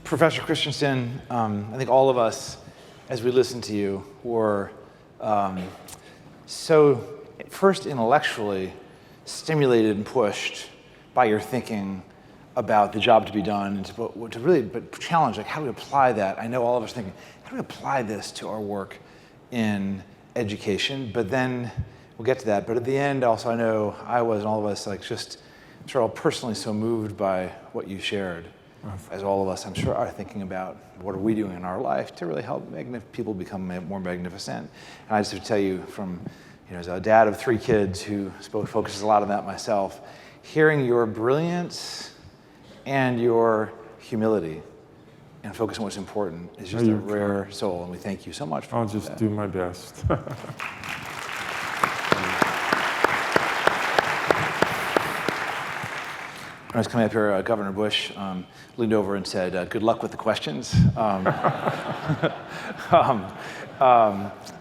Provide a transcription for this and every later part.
Professor Christensen, I think all of us, as we listen to you, were so first intellectually stimulated and pushed by your thinking about the job to be done, and to really challenge, like, how do we apply that? I know all of us thinking, how do we apply this to our work in education? But then we'll get to that. But at the end, also, I know I was, and all of us, like, just sort of personally so moved by what you shared, as all of us, I'm sure, are thinking about what are we doing in our life to really help people become more magnificent. And I just have to tell you, from, as a dad of 3 kids who focuses a lot on that myself, hearing your brilliance and your humility and focus on what's important is just a rare soul, and we thank you so much for that. I'll just do my best. When I was coming up here, Governor Bush leaned over and said, "Good luck with the questions." And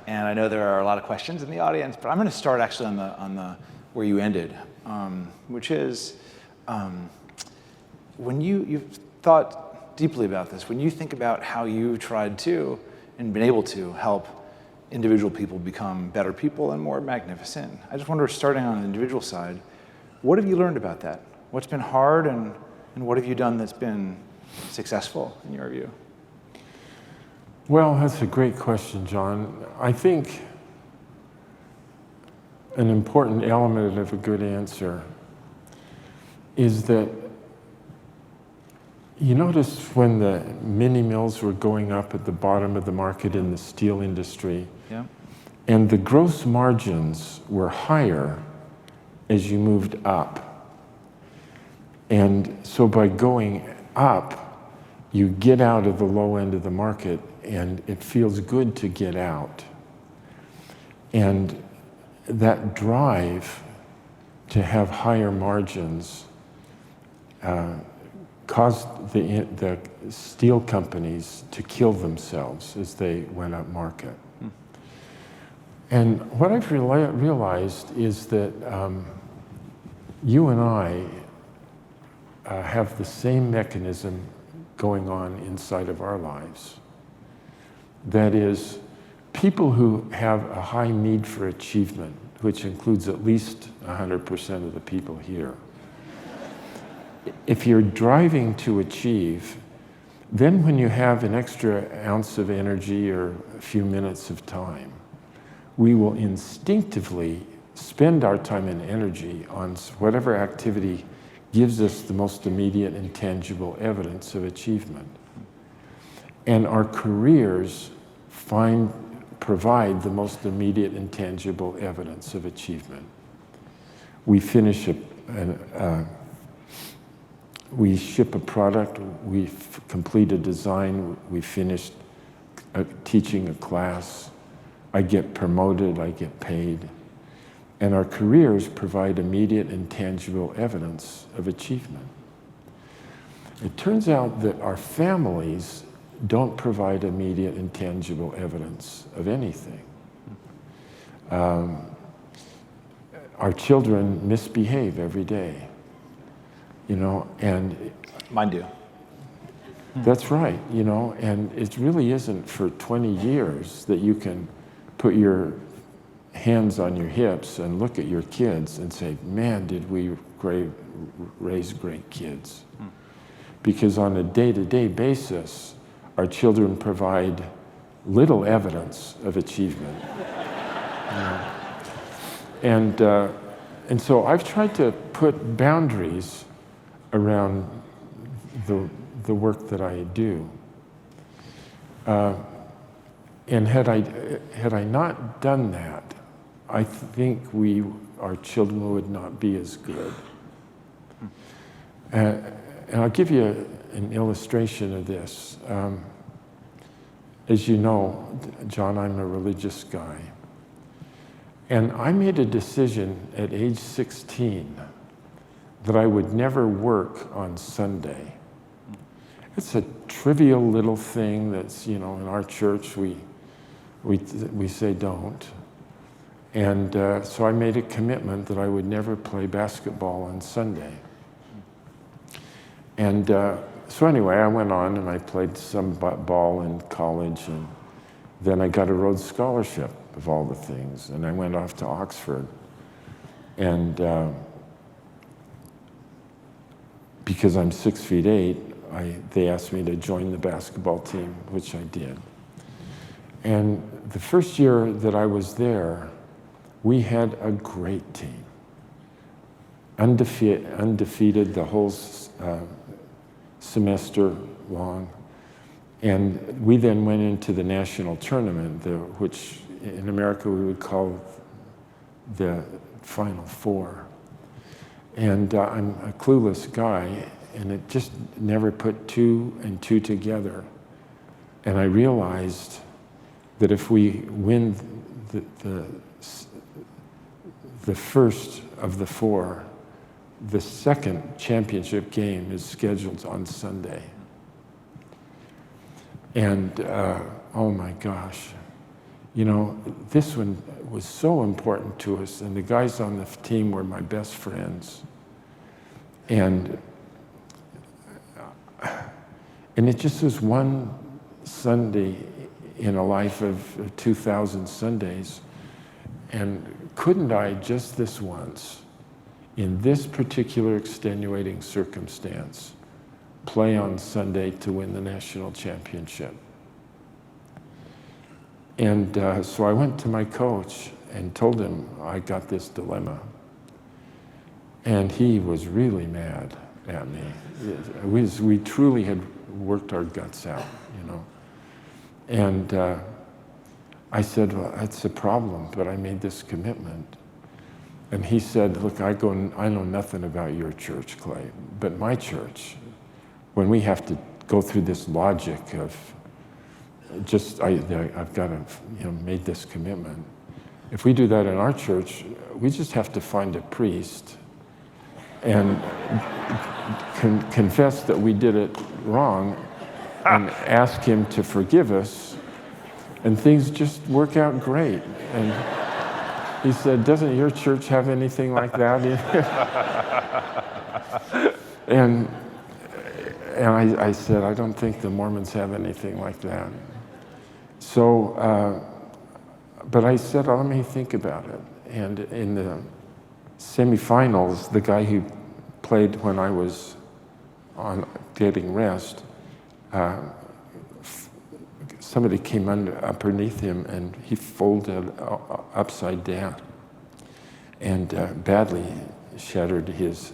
I know there are a lot of questions in the audience, but I'm going to start actually on the where you ended, which is when you've thought deeply about this. When you think about how you tried to and been able to help individual people become better people and more magnificent, I just wonder, starting on the individual side, what have you learned about that? What's been hard, and what have you done that's been successful in your view? Well, that's a great question, John. I think an important element of a good answer is that you notice when the mini mills were going up at the bottom of the market in the steel industry, yeah, and the gross margins were higher as you moved up. And so by going up, you get out of the low end of the market, and it feels good to get out. And that drive to have higher margins caused the steel companies to kill themselves as they went up market. And what I've realized is that you and I have the same mechanism going on inside of our lives. That is, people who have a high need for achievement, which includes at least 100% of the people here. If you're driving to achieve, then when you have an extra ounce of energy or a few minutes of time, we will instinctively spend our time and energy on whatever activity gives us the most immediate and tangible evidence of achievement. And our careers provide the most immediate and tangible evidence of achievement. We finish we ship a product, we complete a design, we finished teaching a class, I get promoted, I get paid. And our careers provide immediate and tangible evidence of achievement. It turns out that our families don't provide immediate and tangible evidence of anything. Our children misbehave every day, and mine do. That's right, and it really isn't for 20 years that you can put your hands on your hips and look at your kids and say, man, did we raise great kids. Because on a day-to-day basis, our children provide little evidence of achievement. And so I've tried to put boundaries around the work that I do. And had I not done that, I think our children would not be as good. And I'll give you an illustration of this. As you know, John, I'm a religious guy. And I made a decision at age 16 that I would never work on Sunday. It's a trivial little thing that's, in our church, we say don't. And so I made a commitment that I would never play basketball on Sunday. And so anyway, I went on and I played some ball in college, and then I got a Rhodes Scholarship, of all the things, and I went off to Oxford. And because I'm 6'8", they asked me to join the basketball team, which I did. And the first year that I was there, we had a great team. Undefeated the whole semester long. And we then went into the national tournament, which in America we would call the Final Four. And I'm a clueless guy, and it just never put two and two together. And I realized that if we win the first of the four, the second championship game is scheduled on Sunday. And oh my gosh, you know, this one was so important to us, and the guys on the team were my best friends. And it just was one Sunday in a life of 2,000 Sundays. And couldn't I just this once, in this particular extenuating circumstance, play on Sunday to win the national championship? And so I went to my coach and told him I got this dilemma. And he was really mad at me. We truly had worked our guts out, you know. And I said, well, that's a problem, but I made this commitment. And he said, look, I know nothing about your church, Clay, but my church, when we have to go through this logic of I've got to, you know, made this commitment. If we do that in our church, we just have to find a priest and confess that we did it wrong and ask him to forgive us, and things just work out great. And he said, doesn't your church have anything like that? and I said, I don't think the Mormons have anything like that. So, but I said, let me think about it. And in the semifinals, the guy who played when I was on getting rest, somebody came underneath him and he folded upside down and badly shattered his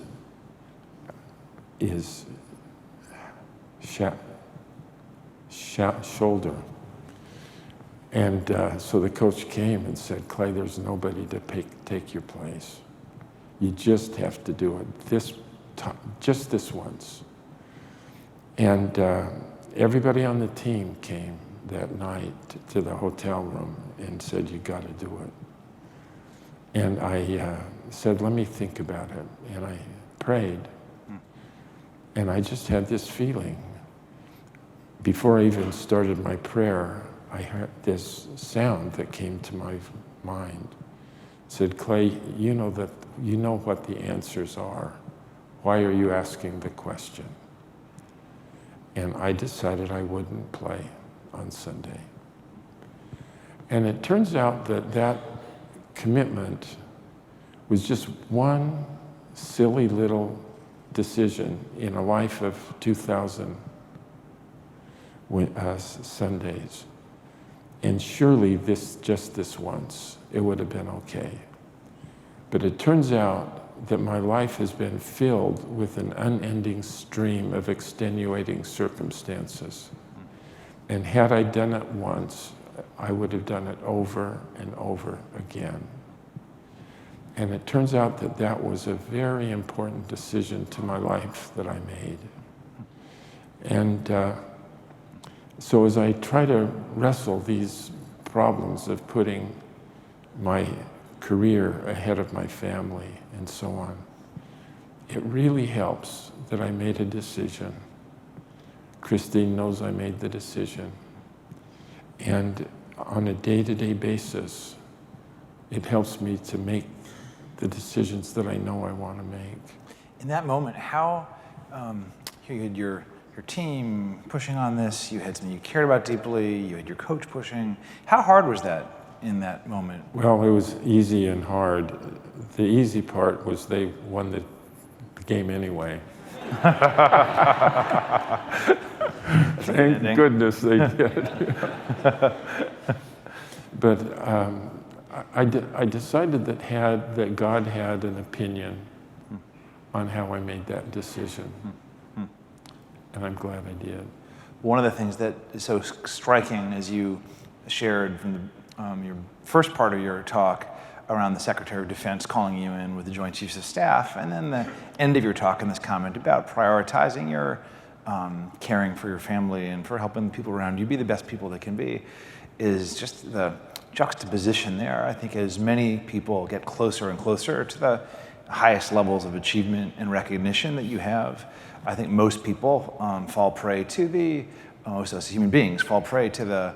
shoulder. And so the coach came and said, Clay, there's nobody to take your place. You just have to do it just this once. And everybody on the team came that night to the hotel room and said, you got to do it. And I said, let me think about it. And I prayed. And I just had this feeling. Before I even started my prayer, I heard this sound that came to my mind. It said, Clay, you know what the answers are. Why are you asking the question? And I decided I wouldn't play on Sunday. And it turns out that commitment was just one silly little decision in a life of 2,000 Sundays. And surely just this once, it would have been okay. But it turns out that my life has been filled with an unending stream of extenuating circumstances. And had I done it once, I would have done it over and over again. And it turns out that was a very important decision to my life that I made. And so as I try to wrestle these problems of putting my career ahead of my family and so on, it really helps that I made a decision. Christine knows I made the decision. And on a day-to-day basis, it helps me to make the decisions that I know I want to make. In that moment, how, here you had your your team pushing on this, you had something you cared about deeply, you had your coach pushing. How hard was that in that moment? Well, it was easy and hard. The easy part was they won the game anyway. Thank goodness they did. But I decided that God had an opinion on how I made that decision. And I'm glad I did. One of the things that is so striking, as you shared from your first part of your talk around the Secretary of Defense calling you in with the Joint Chiefs of Staff, and then the end of your talk in this comment about prioritizing your caring for your family and for helping the people around you be the best people they can be, is just the juxtaposition there. I think as many people get closer and closer to the highest levels of achievement and recognition that you have, I think most people fall prey to most of us human beings fall prey to the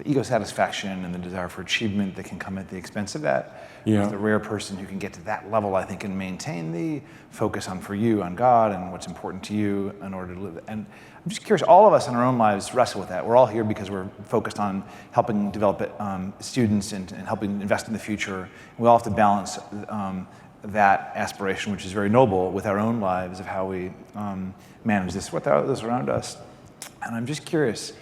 ego satisfaction and the desire for achievement that can come at the expense of that. Yeah. It's the rare person who can get to that level, I think, and maintain the focus on God and what's important to you in order to live. And I'm just curious, all of us in our own lives wrestle with that. We're all here because we're focused on helping develop students and helping invest in the future. We all have to balance that aspiration, which is very noble, with our own lives of how we manage this with others around us. And I'm just curious,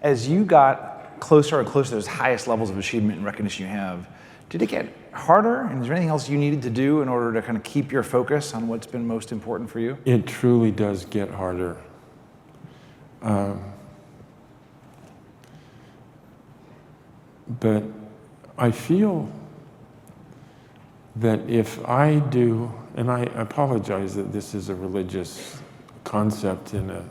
as you got closer and closer to those highest levels of achievement and recognition you have, did it get harder? And is there anything else you needed to do in order to kind of keep your focus on what's been most important for you? It truly does get harder. But I feel that if I do, and I apologize that this is a religious concept in a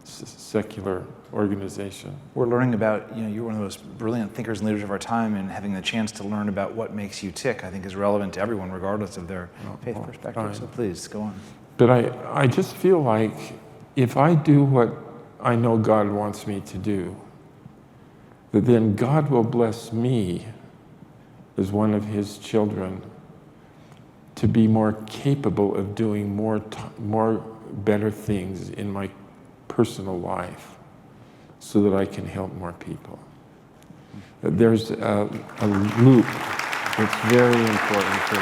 secular organization. We're learning about, you're one of the most brilliant thinkers and leaders of our time, and having the chance to learn about what makes you tick, I think, is relevant to everyone, regardless of their faith perspective. Fine. So please, go on. But I just feel like if I do what I know God wants me to do, that then God will bless me as one of his children to be more capable of doing more better things in my personal life so that I can help more people. There's a loop that's very important for me.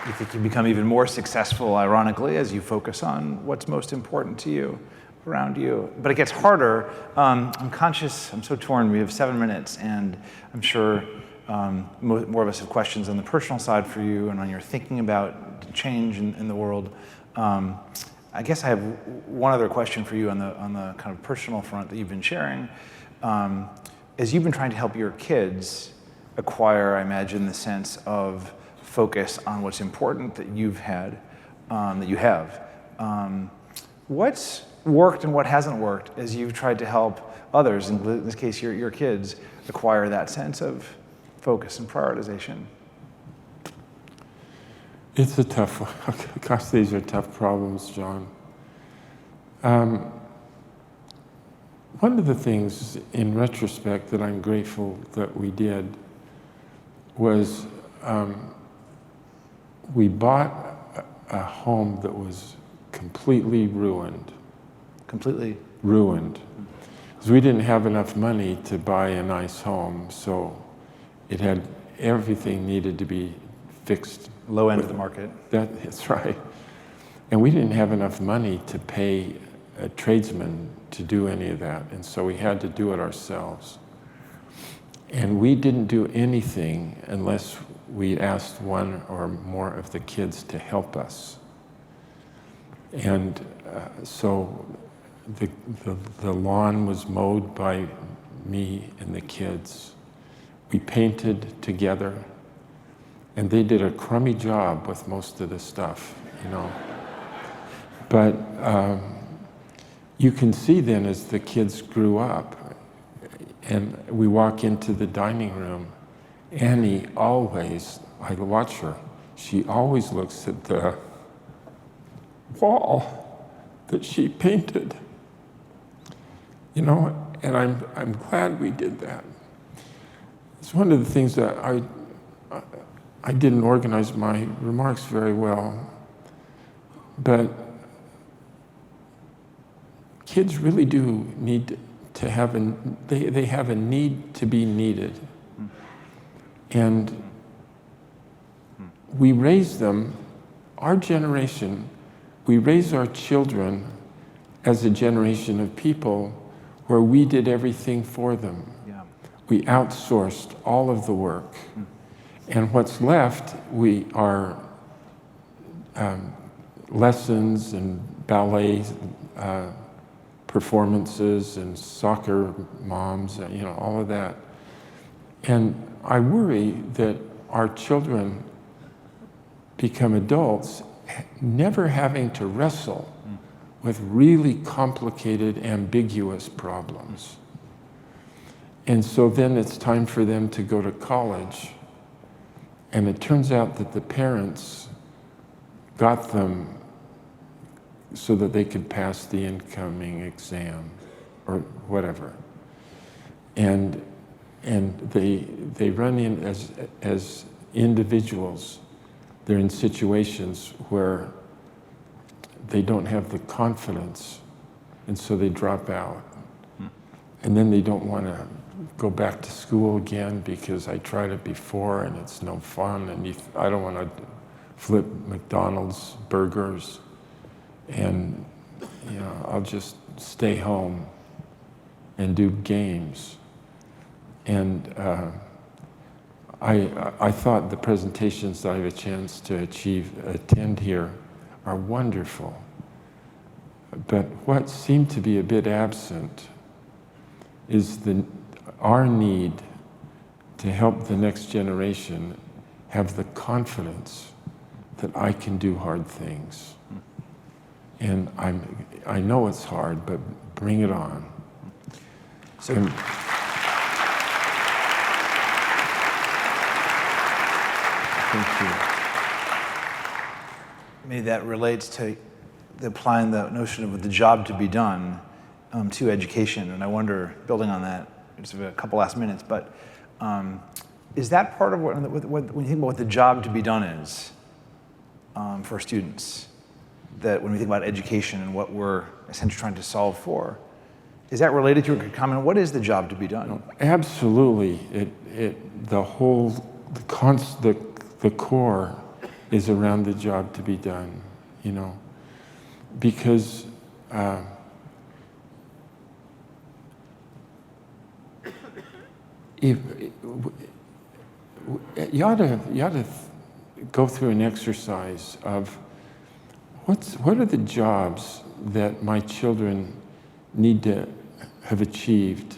You think you become even more successful, ironically, as you focus on what's most important to you, around you. But it gets harder. I'm conscious, I'm so torn. We have 7 minutes, and I'm sure more of us have questions on the personal side for you and on your thinking about change in the world. I guess I have one other question for you on the kind of personal front that you've been sharing. As you've been trying to help your kids acquire, I imagine, the sense of focus on what's important that you have. What's worked and what hasn't worked as you've tried to help others, in this case your kids, acquire that sense of focus and prioritization? It's a tough one. Gosh, these are tough problems, John. One of the things in retrospect that I'm grateful that we did was we bought a home that was completely ruined. Completely? Ruined. Because we didn't have enough money to buy a nice home, so it had everything needed to be fixed. Low end of the market. That's right. And we didn't have enough money to pay a tradesman to do any of that, and so we had to do it ourselves. And we didn't do anything unless we asked one or more of the kids to help us. And so the lawn was mowed by me and the kids. We painted together, and they did a crummy job with most of the stuff, But you can see then as the kids grew up, and we walk into the dining room, Annie always, I watch her, she always looks at the wall that she painted. And I'm glad we did that. It's one of the things that I didn't organize my remarks very well, but kids really do need to have they have a need to be needed. And we raise them, our generation, we raise our children as a generation of people where we did everything for them. Yeah. We outsourced all of the work. And what's left, we are lessons and ballet performances and soccer moms, all of that. And I worry that our children become adults never having to wrestle with really complicated, ambiguous problems. And so then it's time for them to go to college. And it turns out that the parents got them so that they could pass the incoming exam or whatever. And they run in as individuals. They're in situations where they don't have the confidence, and so they drop out. And then they don't want to go back to school again because I tried it before and it's no fun, and I don't want to flip McDonald's burgers, and I'll just stay home and do games. And I thought the presentations that I have a chance to attend here are wonderful. But what seemed to be a bit absent is our need to help the next generation have the confidence that I can do hard things. And I know it's hard, but bring it on. So, thank you. maybe that relates to applying the notion of the job to be done to education. And I wonder, building on that, just a couple last minutes, but is that part of when you think about what the job to be done is for students, that when we think about education and what we're essentially trying to solve for, is that related to your comment? What is the job to be done? Absolutely. The core is around the job to be done, because if you ought to go through an exercise of what are the jobs that my children need to have achieved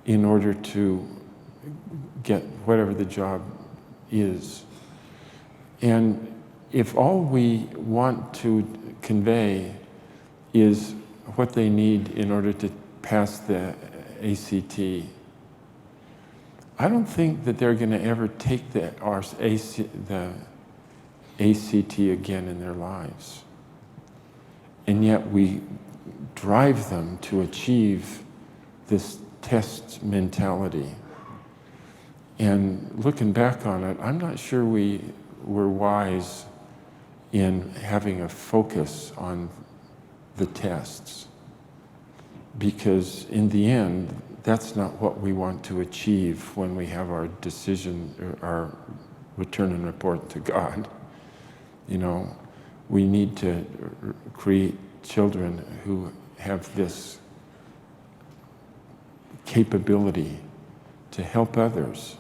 in order to get whatever the job is. And if all we want to convey is what they need in order to pass the ACT, I don't think that they're going to ever take the ACT again in their lives. And yet we drive them to achieve this test mentality. And looking back on it, I'm not sure we were wise in having a focus on the tests, because in the end, that's not what we want to achieve when we have our decision, our return and report to God. We need to create children who have this capability to help others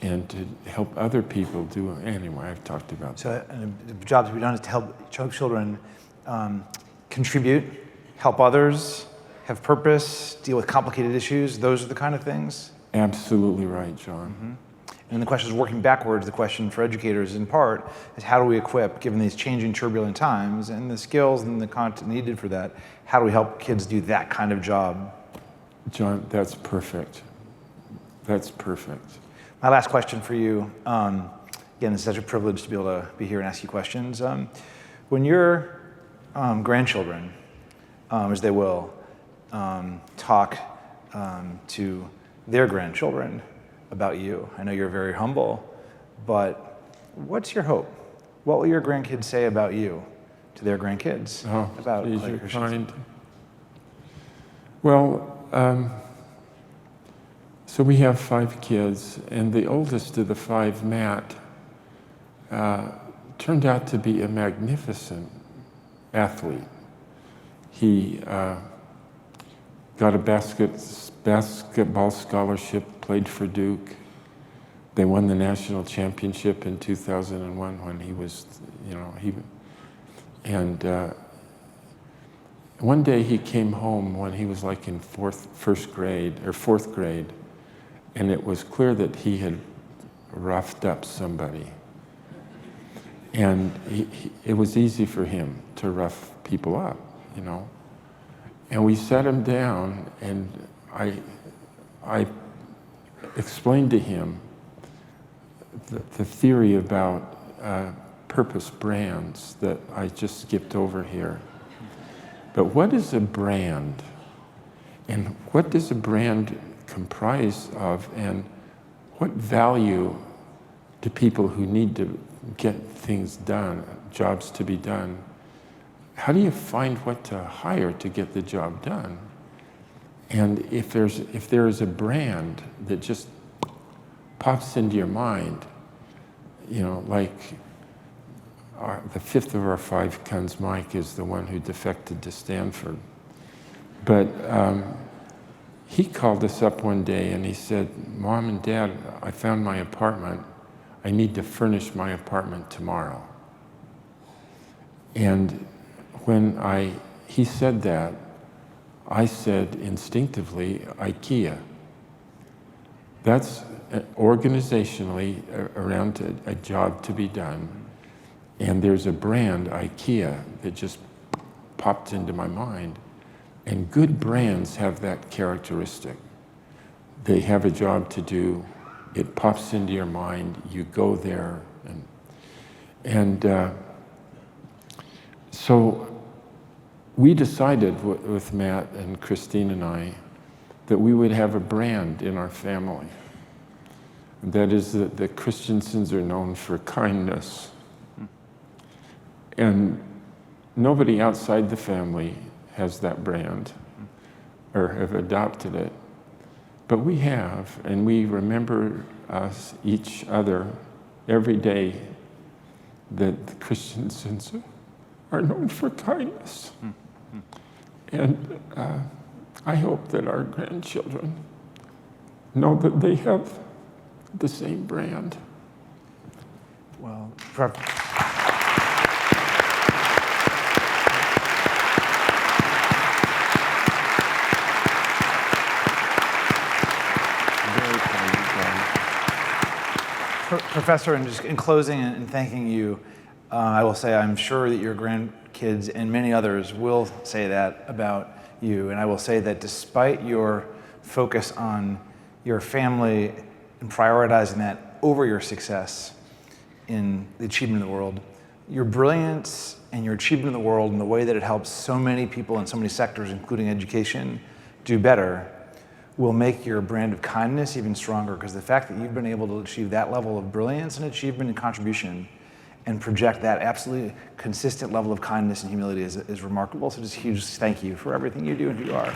and to help other people do. Anyway, I've talked about that. So the job to be done is to help children contribute, help others, have purpose, deal with complicated issues. Those are the kind of things? Absolutely right, John. Mm-hmm. And the question is, working backwards, the question for educators in part is, how do we equip, given these changing turbulent times and the skills and the content needed for that, how do we help kids do that kind of job? John, that's perfect. That's perfect. My last question for you, again, it's such a privilege to be able to be here and ask you questions. When your grandchildren, as they will, talk to their grandchildren about you, I know you're very humble, but what's your hope? What will your grandkids say about you to their grandkids about these Clayton are Christensen? kind. Well, so we have 5 kids, and the oldest of the 5, Matt, turned out to be a magnificent athlete. He got a basketball scholarship, played for Duke. They won the national championship in 2001 when he was, one day he came home when he was like in fourth grade, and it was clear that he had roughed up somebody. And it was easy for him to rough people up, And we sat him down, and I explained to him the theory about purpose brands that I just skipped over here. But what is a brand? And what does a brand comprise of? And what value do people who need to get things done, jobs to be done, how do you find what to hire to get the job done? And if there is a brand that just pops into your mind, like the 5th of our 5 sons, Mike, is the one who defected to Stanford. But he called us up one day and he said, "Mom and Dad, I found my apartment. I need to furnish my apartment tomorrow." And when he said that, I said instinctively, IKEA. That's organizationally around a job to be done. And there's a brand, IKEA, that just popped into my mind. And good brands have that characteristic. They have a job to do, it pops into your mind, you go there. So we decided with Matt and Christine and I that we would have a brand in our family. That is that the Christensens are known for kindness. And nobody outside the family has that brand or have adopted it. But we have, and we remember each other every day that the Christensens are known for kindness. And I hope that our grandchildren know that they have the same brand. Well, Professor, and just in closing and thanking you, I will say I'm sure that your grandkids and many others will say that about you. And I will say that despite your focus on your family and prioritizing that over your success in the achievement of the world, your brilliance and your achievement of the world and the way that it helps so many people in so many sectors, including education, do better, will make your brand of kindness even stronger, because the fact that you've been able to achieve that level of brilliance and achievement and contribution and project that absolutely consistent level of kindness and humility is remarkable. So just a huge thank you for everything you do and who you are.